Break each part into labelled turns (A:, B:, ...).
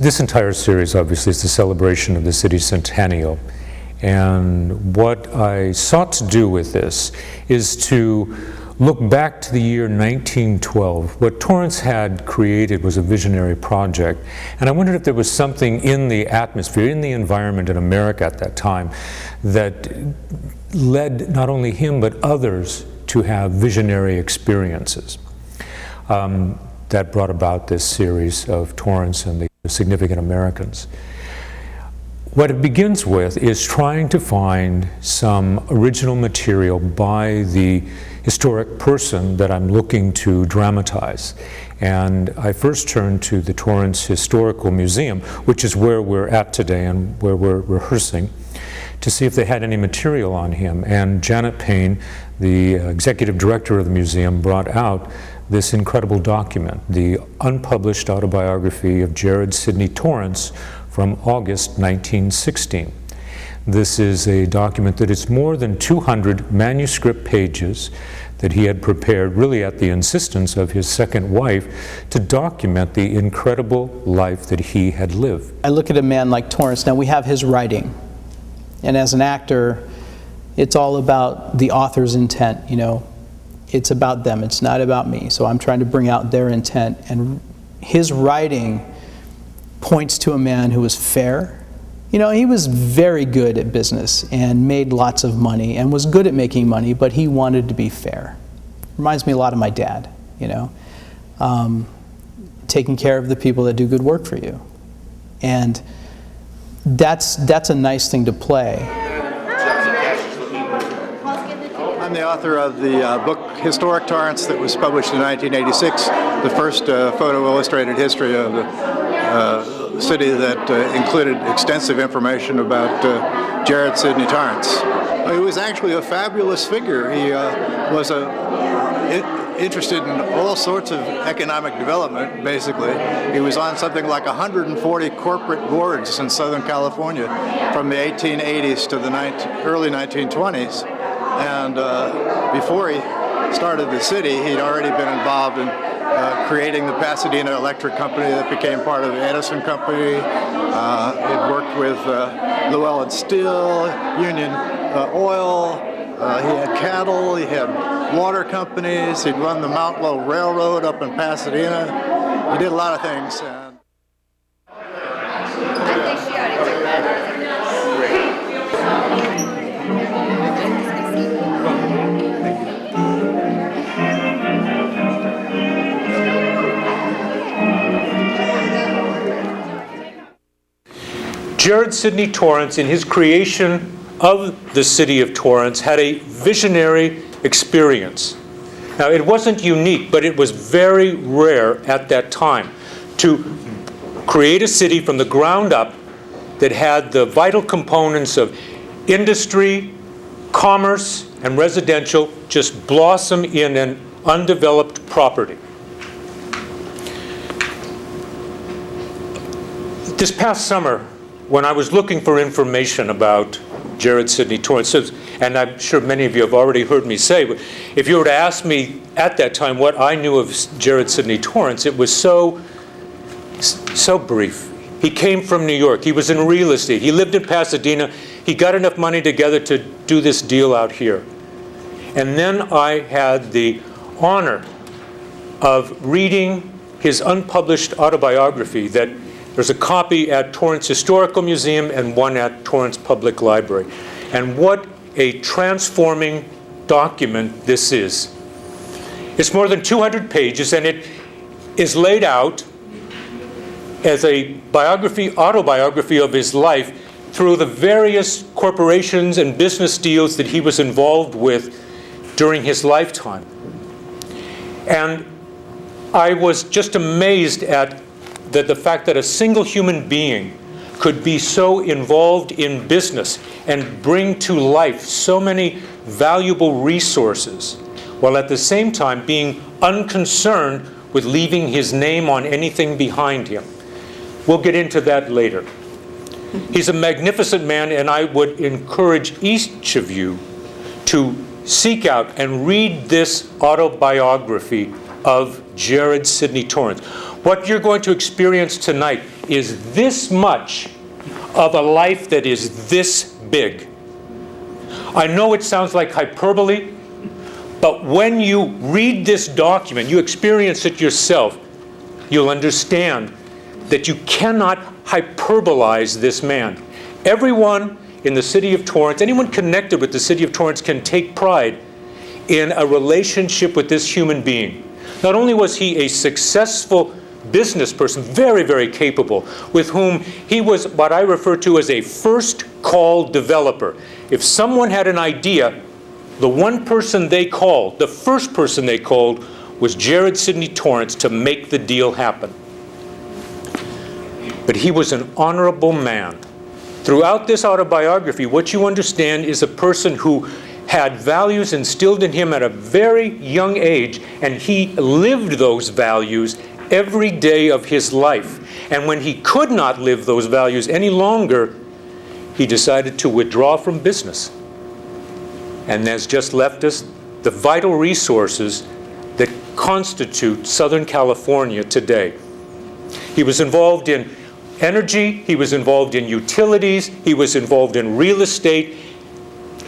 A: This entire series, obviously, is the celebration of the city's centennial. And what I sought to do with this is to look back to the year 1912. What Torrance had created was a visionary project. And I wondered if there was something in the atmosphere, in the environment in America at that time, that led not only him but others to have visionary experiences. That brought about this series of Torrance and the Significant Americans. What it begins with is trying to find some original material by the historic person that I'm looking to dramatize. And I first turned to the Torrance Historical Museum, which is where we're at today and where we're rehearsing, to see if they had any material on him. And Janet Payne, the executive director of the museum, brought out this incredible document, the unpublished autobiography of Jared Sidney Torrance from August 1916. This is a document that is more than 200 manuscript pages that he had prepared, really at the insistence of his second wife, to document the incredible life that he had lived.
B: I look at a man like Torrance. Now, we have his writing, and as an actor, it's all about the author's intent, you know. It's about them, it's not about me. So I'm trying to bring out their intent, and his writing points to a man who was fair. You know, he was very good at business and made lots of money and was good at making money, but he wanted to be fair. Reminds me a lot of my dad, you know. Taking care of the people that do good work for you. And that's a nice thing to play.
C: I'm the author of the book Historic Torrance that was published in 1986, the first photo-illustrated history of the city that included extensive information about Jared Sidney Torrance. He was actually a fabulous figure. He was interested in all sorts of economic development, basically. He was on something like 140 corporate boards in Southern California from the 1880s to the early 1920s. And before he started the city, he'd already been involved in creating the Pasadena Electric Company that became part of the Edison Company. He'd worked with Llewellyn Steel, Union Oil. He had cattle, he had water companies. He'd run the Mount Low Railroad up in Pasadena. He did a lot of things.
A: Jared Sidney Torrance, in his creation of the city of Torrance, had a visionary experience. Now, it wasn't unique, but it was very rare at that time to create a city from the ground up that had the vital components of industry, commerce, and residential just blossom in an undeveloped property. This past summer, when I was looking for information about Jared Sidney Torrance, and I'm sure many of you have already heard me say, but if you were to ask me at that time what I knew of Jared Sidney Torrance, it was so brief. He came from New York. He was in real estate. He lived in Pasadena. He got enough money together to do this deal out here. And then I had the honor of reading his unpublished autobiography that there's a copy at Torrance Historical Museum and one at Torrance Public Library. And what a transforming document this is. It's more than 200 pages, and it is laid out as a autobiography of his life through the various corporations and business deals that he was involved with during his lifetime. And I was just amazed at the fact that a single human being could be so involved in business and bring to life so many valuable resources, while at the same time being unconcerned with leaving his name on anything behind him. We'll get into that later. He's a magnificent man, and I would encourage each of you to seek out and read this autobiography of Jared Sidney Torrance. What you're going to experience tonight is this much of a life that is this big. I know it sounds like hyperbole, but when you read this document, you experience it yourself, you'll understand that you cannot hyperbolize this man. Everyone in the city of Torrance, anyone connected with the city of Torrance, can take pride in a relationship with this human being. Not only was he a successful business person, very, very capable, with whom he was what I refer to as a first call developer. If someone had an idea, the one person they called, the first person they called, was Jared Sidney Torrance to make the deal happen. But he was an honorable man. Throughout this autobiography, what you understand is a person who had values instilled in him at a very young age, and he lived those values every day of his life. And when he could not live those values any longer, he decided to withdraw from business, and has just left us the vital resources that constitute Southern California today. He was involved in energy, he was involved in utilities, he was involved in real estate,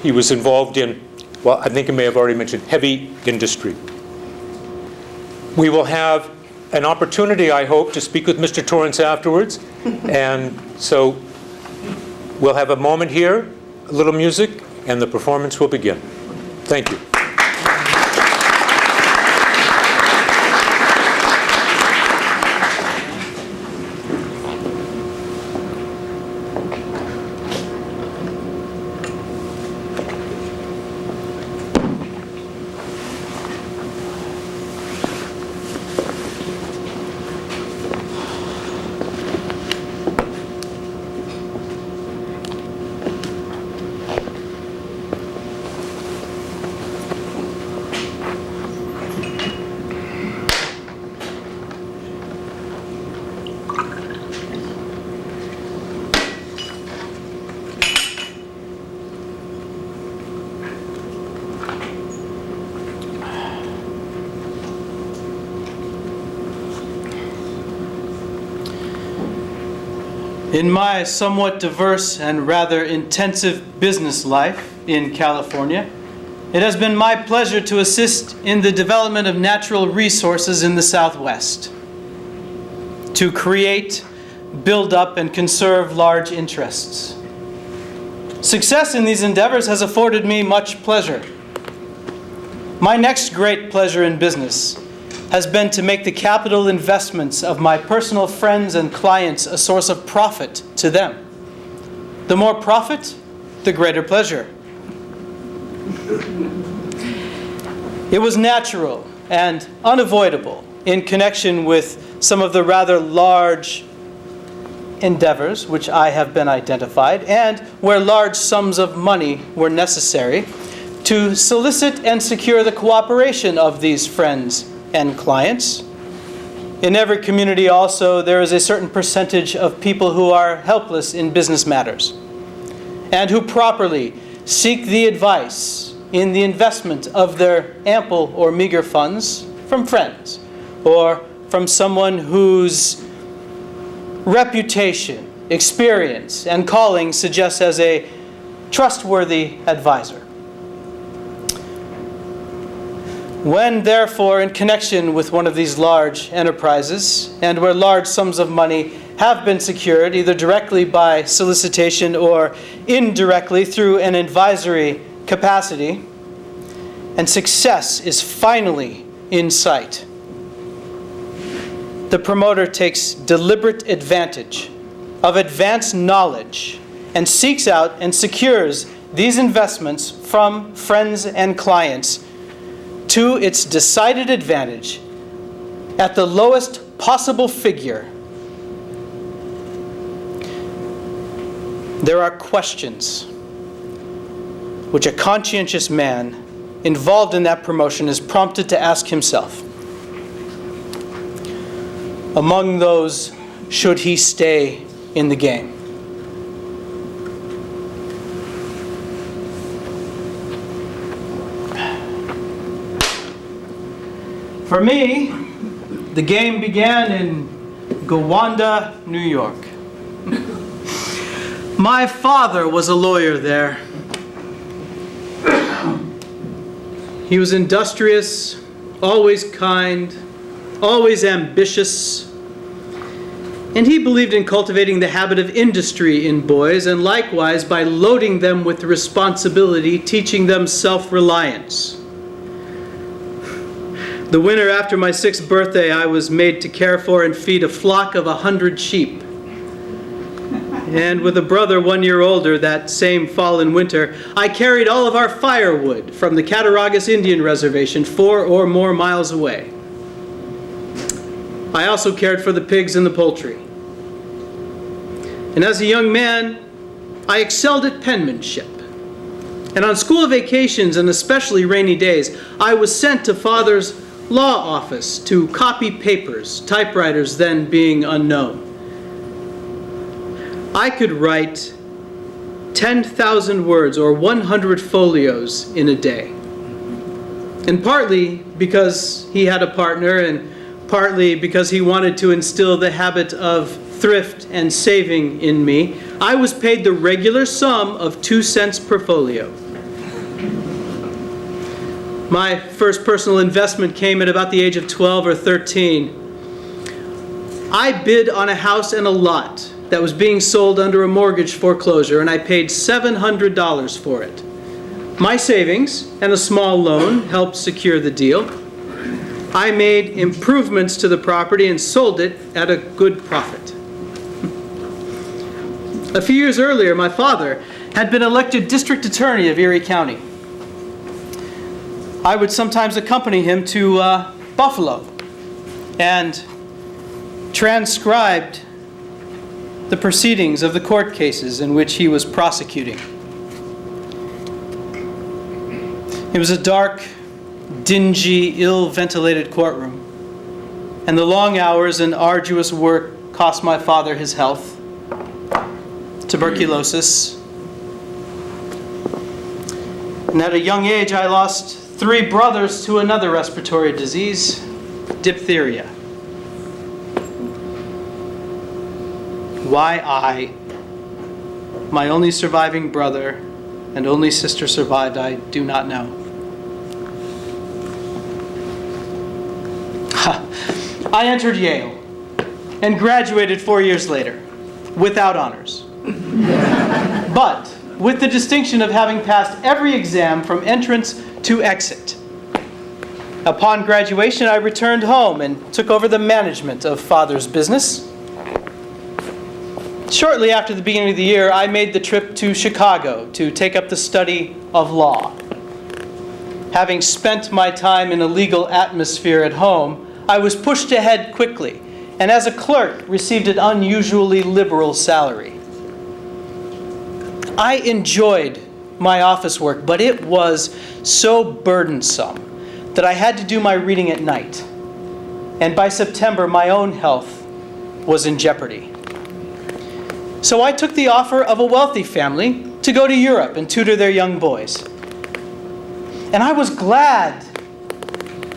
A: he was involved in, well, I think I may have already mentioned, heavy industry. We will have an opportunity, I hope, to speak with Mr. Torrance afterwards. And so we'll have a moment here, a little music, and the performance will begin. Thank you.
B: In my somewhat diverse and rather intensive business life in California, it has been my pleasure to assist in the development of natural resources in the Southwest, to create, build up, and conserve large interests. Success in these endeavors has afforded me much pleasure. My next great pleasure in business has been to make the capital investments of my personal friends and clients a source of profit to them. The more profit, the greater pleasure. It was natural and unavoidable in connection with some of the rather large endeavors which I have been identified, and where large sums of money were necessary, to solicit and secure the cooperation of these friends and clients. In every community also, there is a certain percentage of people who are helpless in business matters, and who properly seek the advice in the investment of their ample or meager funds from friends, or from someone whose reputation, experience, and calling suggests as a trustworthy advisor. When, therefore, in connection with one of these large enterprises, and where large sums of money have been secured, either directly by solicitation or indirectly through an advisory capacity, and success is finally in sight, the promoter takes deliberate advantage of advanced knowledge and seeks out and secures these investments from friends and clients to its decided advantage at the lowest possible figure. There are questions which a conscientious man involved in that promotion is prompted to ask himself. Among those, should he stay in the game? For me, the game began in Gowanda, New York. My father was a lawyer there. He was industrious, always kind, always ambitious, and he believed in cultivating the habit of industry in boys, and likewise by loading them with responsibility, teaching them self-reliance. The winter after my 6th birthday, I was made to care for and feed a flock of 100 sheep. And with a brother 1 year older, that same fall and winter, I carried all of our firewood from the Cattaraugus Indian Reservation 4 or more miles away. I also cared for the pigs and the poultry. And as a young man, I excelled at penmanship. And on school vacations, and especially rainy days, I was sent to Father's law office to copy papers, typewriters then being unknown. I could write 10,000 words or 100 folios in a day. And partly because he had a partner, and partly because he wanted to instill the habit of thrift and saving in me, I was paid the regular sum of 2 cents per folio. My first personal investment came at about the age of 12 or 13. I bid on a house and a lot that was being sold under a mortgage foreclosure, and I paid $700 for it. My savings and a small loan helped secure the deal. I made improvements to the property and sold it at a good profit. A few years earlier, my father had been elected district attorney of Erie County. I would sometimes accompany him to Buffalo and transcribed the proceedings of the court cases in which he was prosecuting. It was a dark, dingy, ill-ventilated courtroom, and the long hours and arduous work cost my father his health, tuberculosis, and at a young age I lost 3 brothers to another respiratory disease, diphtheria. Why I, my only surviving brother and only sister survived, I do not know. I entered Yale and graduated 4 years later without honors, but with the distinction of having passed every exam from entrance to exit. Upon graduation, I returned home and took over the management of Father's business. Shortly after the beginning of the year, I made the trip to Chicago to take up the study of law. Having spent my time in a legal atmosphere at home, I was pushed ahead quickly, and as a clerk, received an unusually liberal salary. I enjoyed my office work, but it was so burdensome that I had to do my reading at night. And by September, my own health was in jeopardy. So I took the offer of a wealthy family to go to Europe and tutor their young boys. And I was glad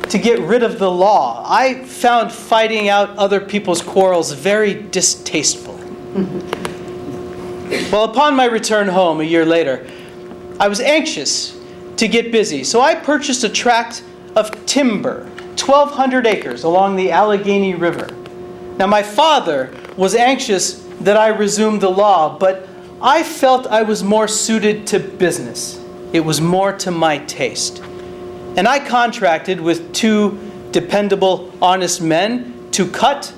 B: to get rid of the law. I found fighting out other people's quarrels very distasteful. Well, upon my return home a year later, I was anxious to get busy, so I purchased a tract of timber, 1,200 acres along the Allegheny River. Now, my father was anxious that I resume the law, but I felt I was more suited to business. It was more to my taste. And I contracted with 2 dependable, honest men to cut,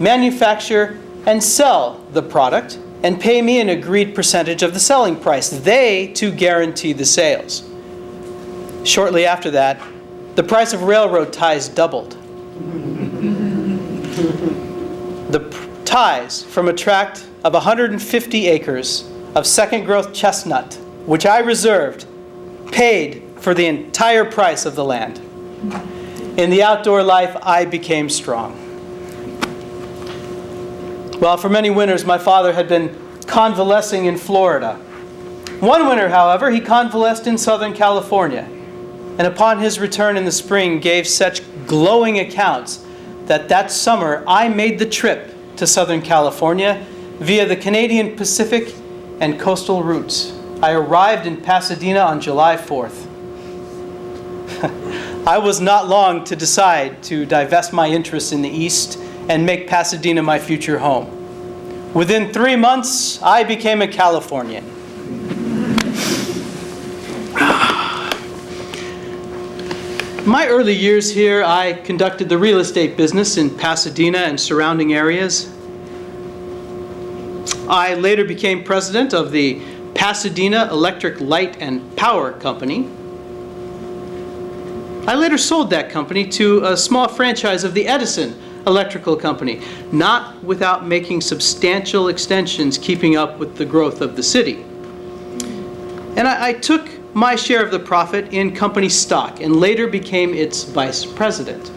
B: manufacture, and sell the product, and pay me an agreed percentage of the selling price. They to guarantee the sales. Shortly after that, the price of railroad ties doubled. The ties from a tract of 150 acres of second growth chestnut, which I reserved, paid for the entire price of the land. In the outdoor life, I became strong. Well, for many winters, my father had been convalescing in Florida. One winter, however, he convalesced in Southern California, and upon his return in the spring gave such glowing accounts that summer I made the trip to Southern California via the Canadian Pacific and coastal routes. I arrived in Pasadena on July 4th. I was not long to decide to divest my interests in the East and make Pasadena my future home. Within 3 months, I became a Californian. My early years here, I conducted the real estate business in Pasadena and surrounding areas. I later became president of the Pasadena Electric Light and Power Company. I later sold that company to a small franchise of the Edison Electrical Company, not without making substantial extensions keeping up with the growth of the city. And I took my share of the profit in company stock and later became its vice president.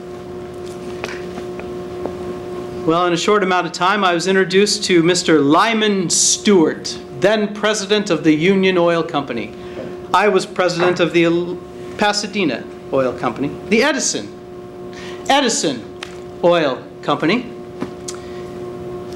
B: Well, in a short amount of time, I was introduced to Mr. Lyman Stewart, then president of the Union Oil Company. I was president of the Pasadena Oil Company, the Edison Oil Company.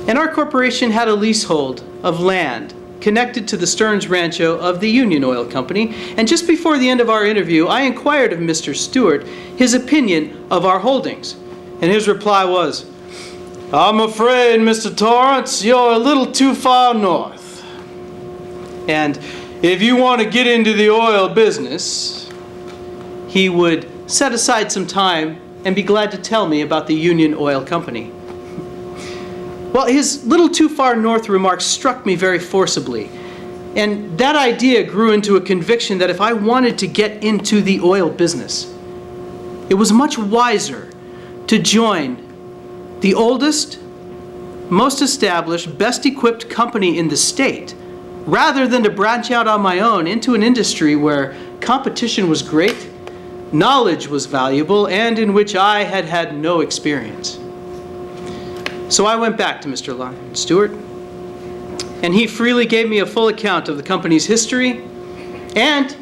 B: And our corporation had a leasehold of land connected to the Stearns Rancho of the Union Oil Company. And just before the end of our interview, I inquired of Mr. Stewart his opinion of our holdings. And his reply was, "I'm afraid, Mr. Torrance, you're a little too far north. And if you want to get into the oil business," he would set aside some time and be glad to tell me about the Union Oil Company. Well, his little too far north remarks struck me very forcibly. And that idea grew into a conviction that if I wanted to get into the oil business, it was much wiser to join the oldest, most established, best equipped company in the state, rather than to branch out on my own into an industry where competition was great, knowledge was valuable, and in which I had had no experience. So I went back to Mr. Lyman Stewart, and he freely gave me a full account of the company's history and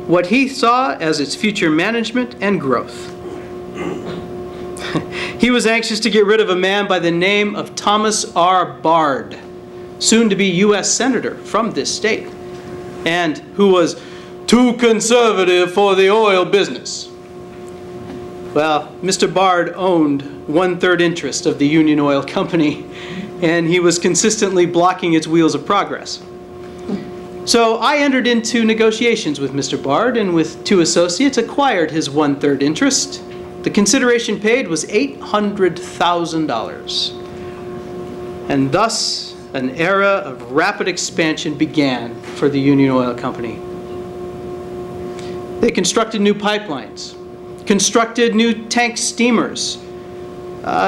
B: what he saw as its future management and growth. He was anxious to get rid of a man by the name of Thomas R. Bard, soon to be U.S. Senator from this state, and who was too conservative for the oil business. Well, Mr. Bard owned 1/3 interest of the Union Oil Company, and he was consistently blocking its wheels of progress. So I entered into negotiations with Mr. Bard, and with 2 associates acquired his 1/3 interest. The consideration paid was $800,000. And thus, an era of rapid expansion began for the Union Oil Company. They constructed new pipelines, constructed new tank steamers,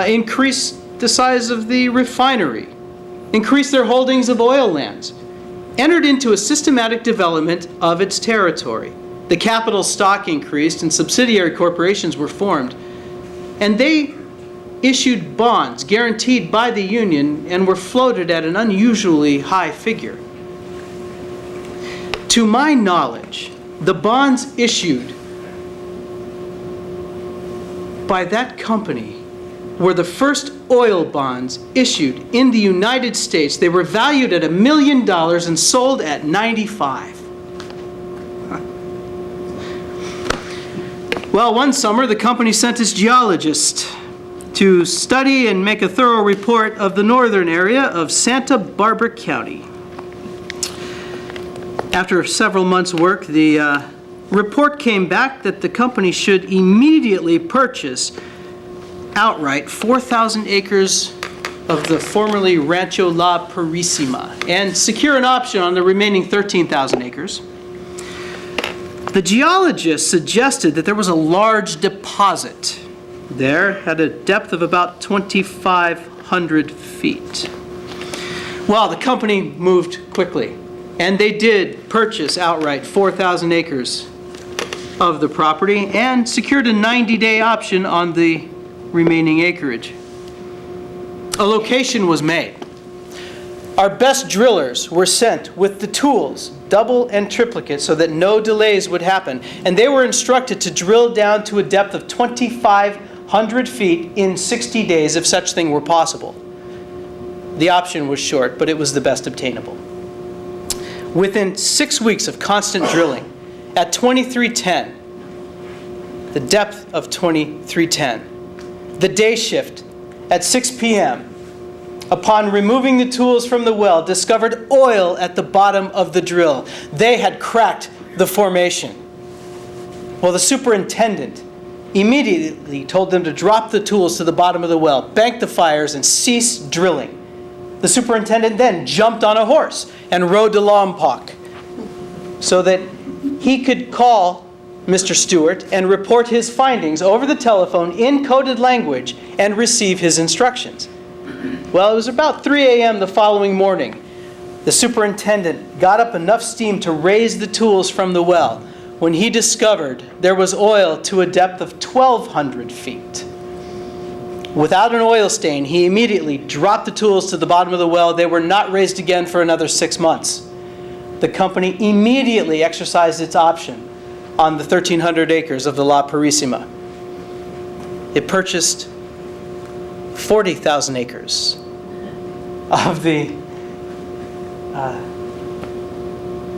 B: increased the size of the refinery, increased their holdings of oil lands, entered into a systematic development of its territory. The capital stock increased and subsidiary corporations were formed, and they issued bonds guaranteed by the union and were floated at an unusually high figure. To my knowledge, the bonds issued by that company were the first oil bonds issued in the United States. They were valued at $1 million and sold at 95. Well, one summer, the company sent its geologist to study and make a thorough report of the northern area of Santa Barbara County. After several months' work, the report came back that the company should immediately purchase outright 4,000 acres of the formerly Rancho La Purísima and secure an option on the remaining 13,000 acres. The geologist suggested that there was a large deposit there at a depth of about 2,500 feet. Well, the company moved quickly, and they did purchase outright 4,000 acres of the property and secured a 90-day option on the remaining acreage. A location was made. Our best drillers were sent with the tools, double and triplicate, so that no delays would happen. And they were instructed to drill down to a depth of 2,500 1,200 feet in 60 days if such thing were possible. The option was short, but it was the best obtainable. Within 6 weeks of constant drilling, at 2310, the depth of 2310, the day shift at 6 p.m., upon removing the tools from the well, discovered oil at the bottom of the drill. They had cracked the formation. Well, the superintendent immediately told them to drop the tools to the bottom of the well, bank the fires, and cease drilling. The superintendent then jumped on a horse and rode to Lompoc so that he could call Mr. Stewart and report his findings over the telephone in coded language and receive his instructions. Well, it was about 3 a.m. the following morning. The superintendent got up enough steam to raise the tools from the well when he discovered there was oil to a depth of 1,200 feet. Without an oil stain, he immediately dropped the tools to the bottom of the well. They were not raised again for another 6 months. The company immediately exercised its option on the 1,300 acres of the La Purísima. It purchased 40,000 acres of the,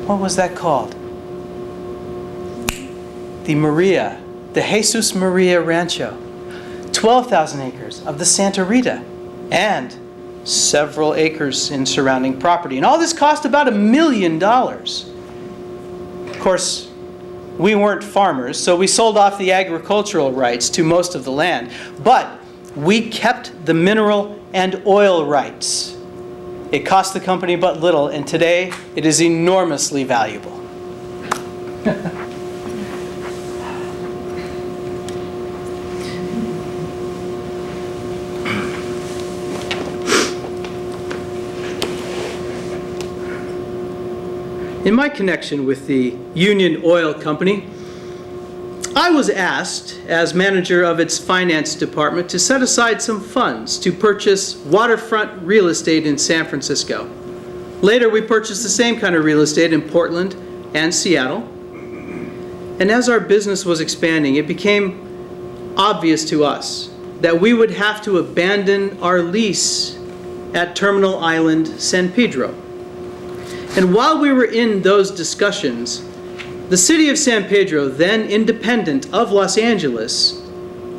B: what was that called? The Jesus Maria Rancho. 12,000 acres of the Santa Rita, and several acres in surrounding property. And all this cost about $1 million. Of course, we weren't farmers, so we sold off the agricultural rights to most of the land. But we kept the mineral and oil rights. It cost the company but little, and today it is enormously valuable. In my connection with the Union Oil Company, I was asked, as manager of its finance department, to set aside some funds to purchase waterfront real estate in San Francisco. Later, we purchased the same kind of real estate in Portland and Seattle. And as our business was expanding, it became obvious to us that we would have to abandon our lease at Terminal Island, San Pedro. And while we were in those discussions, the city of San Pedro, then independent of Los Angeles,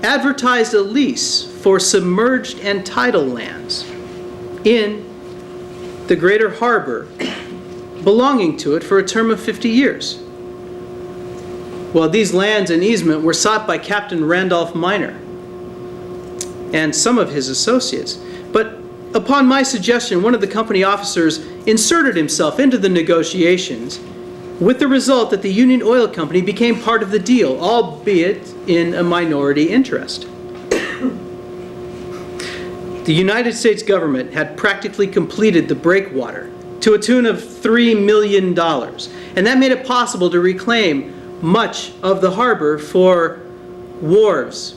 B: advertised a lease for submerged and tidal lands in the Greater Harbor, belonging to it for a term of 50 years. Well, these lands and easement were sought by Captain Randolph Miner and some of his associates. But upon my suggestion, one of the company officers inserted himself into the negotiations, with the result that the Union Oil Company became part of the deal, albeit in a minority interest. The United States government had practically completed the breakwater to a tune of $3 million, and that made it possible to reclaim much of the harbor for wharves,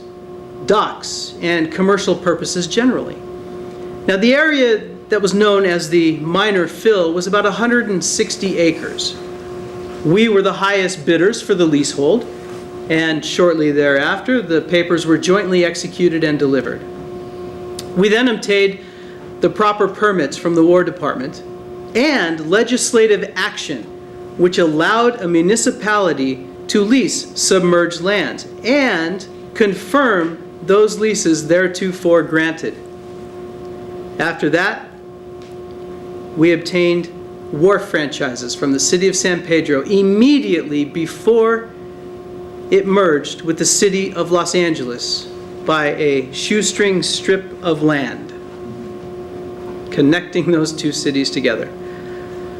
B: docks, and commercial purposes generally. Now, the area that was known as the Minor Fill was about 160 acres. We were the highest bidders for the leasehold, and shortly thereafter, the papers were jointly executed and delivered. We then obtained the proper permits from the War Department and legislative action, which allowed a municipality to lease submerged lands and confirm those leases theretofore granted. After that, we obtained wharf franchises from the city of San Pedro immediately before it merged with the city of Los Angeles by a shoestring strip of land, connecting those two cities together.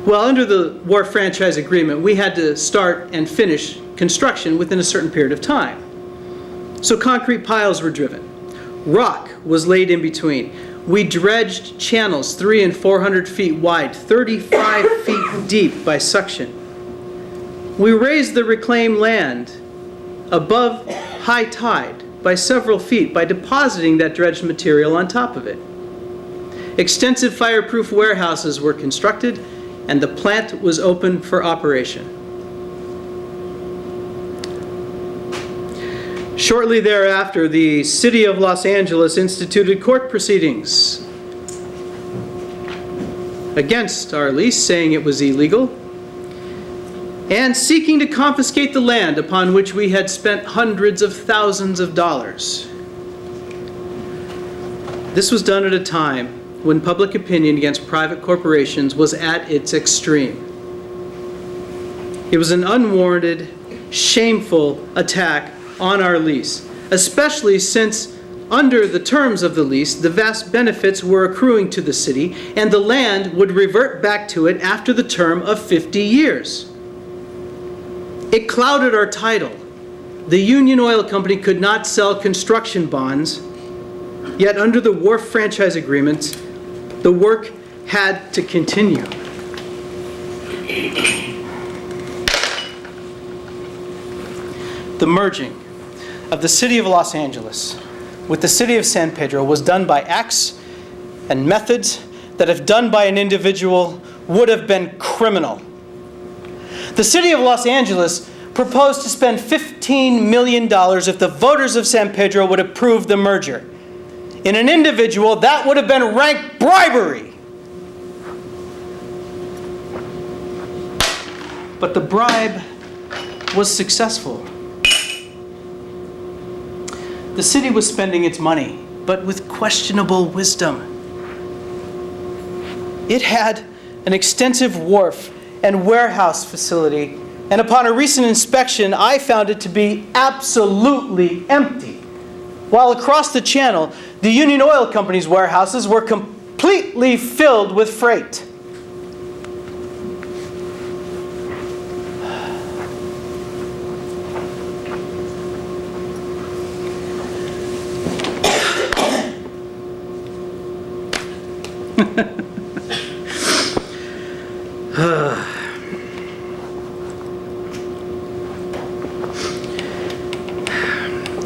B: Well, under the wharf franchise agreement, we had to start and finish construction within a certain period of time. So concrete piles were driven. Rock was laid in between. We dredged channels 300 and 400 feet wide, 35 feet deep by suction. We raised the reclaimed land above high tide by several feet by depositing that dredged material on top of it. Extensive fireproof warehouses were constructed, and the plant was open for operation. Shortly thereafter, the City of Los Angeles instituted court proceedings against our lease, saying it was illegal, and seeking to confiscate the land upon which we had spent hundreds of thousands of dollars. This was done at a time when public opinion against private corporations was at its extreme. It was an unwarranted, shameful attack on our lease, especially since under the terms of the lease, the vast benefits were accruing to the city, and the land would revert back to it after the term of 50 years. It clouded our title. The Union Oil Company could not sell construction bonds, yet under the wharf franchise agreements, the work had to continue. The merging of the City of Los Angeles with the City of San Pedro was done by acts and methods that, if done by an individual, would have been criminal. The City of Los Angeles proposed to spend $15 million if the voters of San Pedro would approve the merger. In an individual, that would have been rank bribery. But the bribe was successful. The city was spending its money, but with questionable wisdom. It had an extensive wharf and warehouse facility, and upon a recent inspection, I found it to be absolutely empty. While across the channel, the Union Oil Company's warehouses were completely filled with freight.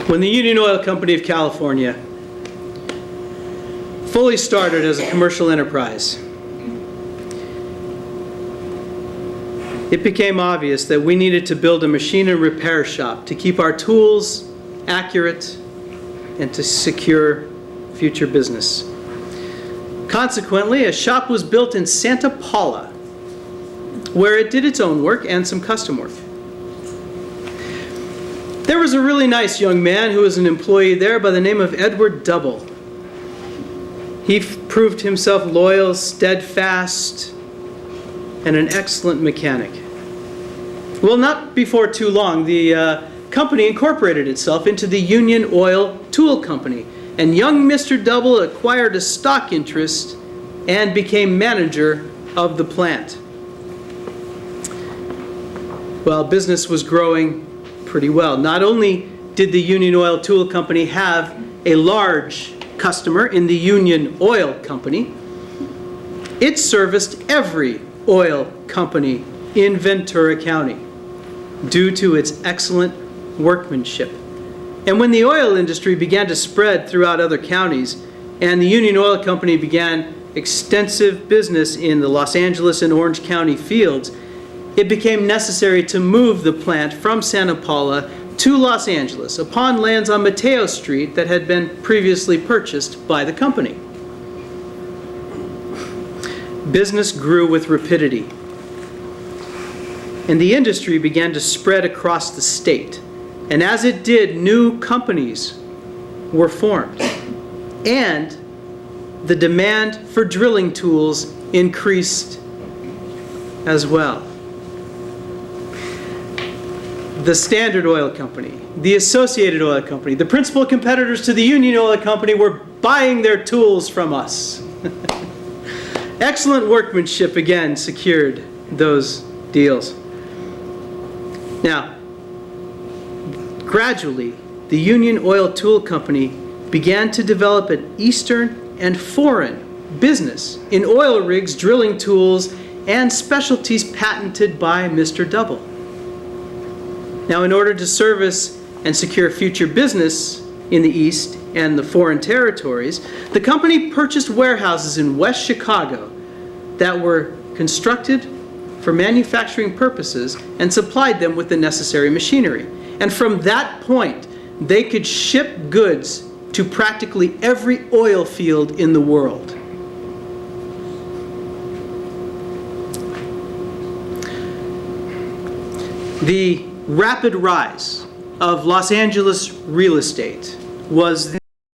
B: When the Union Oil Company of California fully started as a commercial enterprise, it became obvious that we needed to build a machine and repair shop to keep our tools accurate and to secure future business. Consequently, a shop was built in Santa Paula, where it did its own work and some custom work. There was a really nice young man who was an employee there by the name of Edward Double. He proved himself loyal, steadfast, and an excellent mechanic. Well, not before too long, the company incorporated itself into the Union Oil Tool Company, and young Mr. Double acquired a stock interest and became manager of the plant. Well, business was growing pretty well. Not only did the Union Oil Tool Company have a large customer in the Union Oil Company, it serviced every oil company in Ventura County due to its excellent workmanship. And when the oil industry began to spread throughout other counties, and the Union Oil Company began extensive business in the Los Angeles and Orange County fields, it became necessary to move the plant from Santa Paula to Los Angeles upon lands on Mateo Street that had been previously purchased by the company. Business grew with rapidity, and the industry began to spread across the state. And as it did, new companies were formed, and the demand for drilling tools increased as well. The Standard Oil Company, the Associated Oil Company, the principal competitors to the Union Oil Company were buying their tools from us. Excellent workmanship again secured those deals. Now, gradually, the Union Oil Tool Company began to develop an Eastern and foreign business in oil rigs, drilling tools, and specialties patented by Mr. Double. Now, in order to service and secure future business in the East and the foreign territories, the company purchased warehouses in West Chicago that were constructed for manufacturing purposes and supplied them with the necessary machinery. And from that point, they could ship goods to practically every oil field in the world. The rapid rise of Los Angeles real estate was